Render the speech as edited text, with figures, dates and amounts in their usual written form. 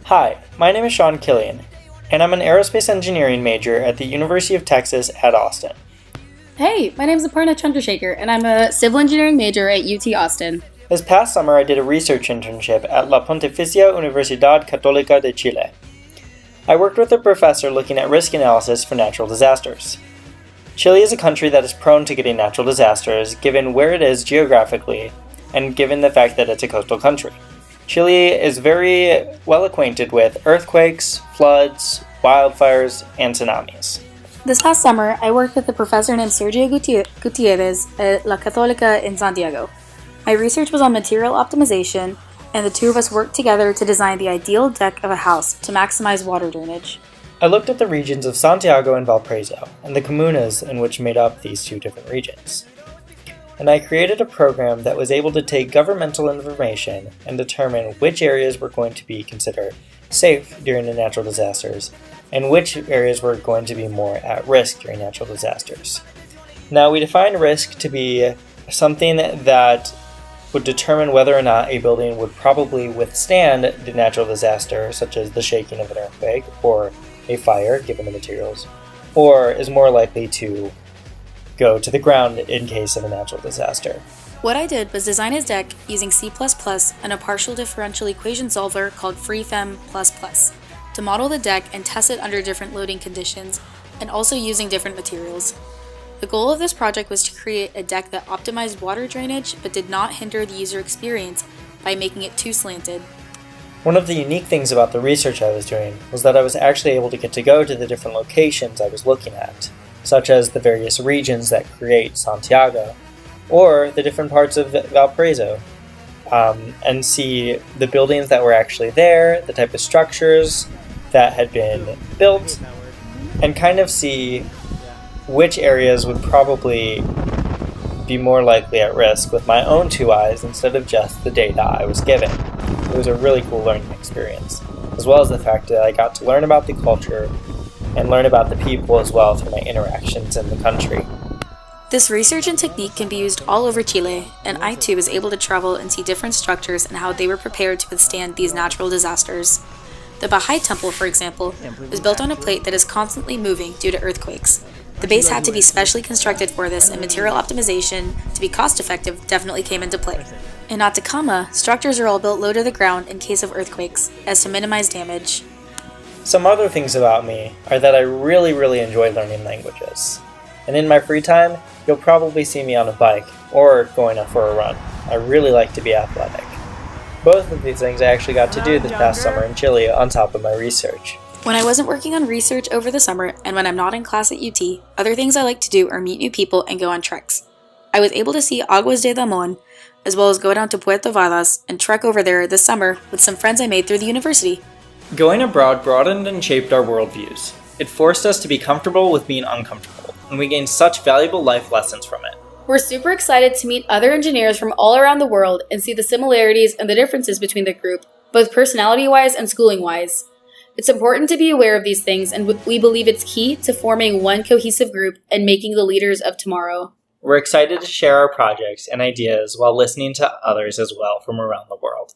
Hi, my name is Shawn Killian, and I'm an aerospace engineering major at the University of Texas at Austin. Hey, my name is Aparna Chandrashekar, and I'm a civil engineering major at UT Austin. This past summer, I did a research internship at La Pontificia Universidad Católica de Chile. I worked with a professor looking at risk analysis for natural disasters. Chile is a country that is prone to getting natural disasters given where it is geographically and given the fact that it's a coastal country. Chile is very well acquainted with earthquakes, floods, wildfires, and tsunamis. This past summer, I worked with a professor named Sergio Gutierrez at La Católica in Santiago. My research was on material optimization, and the two of us worked together to design the ideal deck of a house to maximize water drainage. I looked at the regions of Santiago and Valparaiso, and the comunas in which made up these two different regions. And I created a program that was able to take governmental information and determine which areas were going to be considered safe during the natural disasters and which areas were going to be more at risk during natural disasters. Now, we define risk to be something that would determine whether or not a building would probably withstand the natural disaster, such as the shaking of an earthquake or a fire, given the materials, or is more likely to go to the ground in case of a natural disaster. What I did was design his deck using C++ and a partial differential equation solver called FreeFem++ to model the deck and test it under different loading conditions and also using different materials. The goal of this project was to create a deck that optimized water drainage but did not hinder the user experience by making it too slanted. One of the unique things about the research I was doing was that I was actually able to get to go to the different locations I was looking at, such as the various regions that create Santiago, or the different parts of Valparaiso, and see the buildings that were actually there, the type of structures that had been built, and kind of see which areas would probably be more likely at risk with my own two eyes instead of just the data I was given. It was a really cool learning experience, as well as the fact that I got to learn about the culture and learn about the people as well through my interactions in the country. This research and technique can be used all over Chile, and I too was able to travel and see different structures and how they were prepared to withstand these natural disasters. The Baha'i Temple, for example, was built on a plate that is constantly moving due to earthquakes. The base had to be specially constructed for this, and material optimization, to be cost-effective, definitely came into play. In Atacama, structures are all built low to the ground in case of earthquakes, as to minimize damage. Some other things about me are that I really enjoy learning languages. And in my free time, you'll probably see me on a bike or going out for a run. I really like to be athletic. Both of these things I actually got to do this past summer in Chile on top of my research. When I wasn't working on research over the summer and when I'm not in class at UT, other things I like to do are meet new people and go on treks. I was able to see Aguas de Damon, as well as go down to Puerto Varas and trek over there this summer with some friends I made through the university. Going abroad broadened and shaped our worldviews. It forced us to be comfortable with being uncomfortable, and we gained such valuable life lessons from it. We're super excited to meet other engineers from all around the world and see the similarities and the differences between the group, both personality-wise and schooling-wise. It's important to be aware of these things, and we believe it's key to forming one cohesive group and making the leaders of tomorrow. We're excited to share our projects and ideas while listening to others as well from around the world.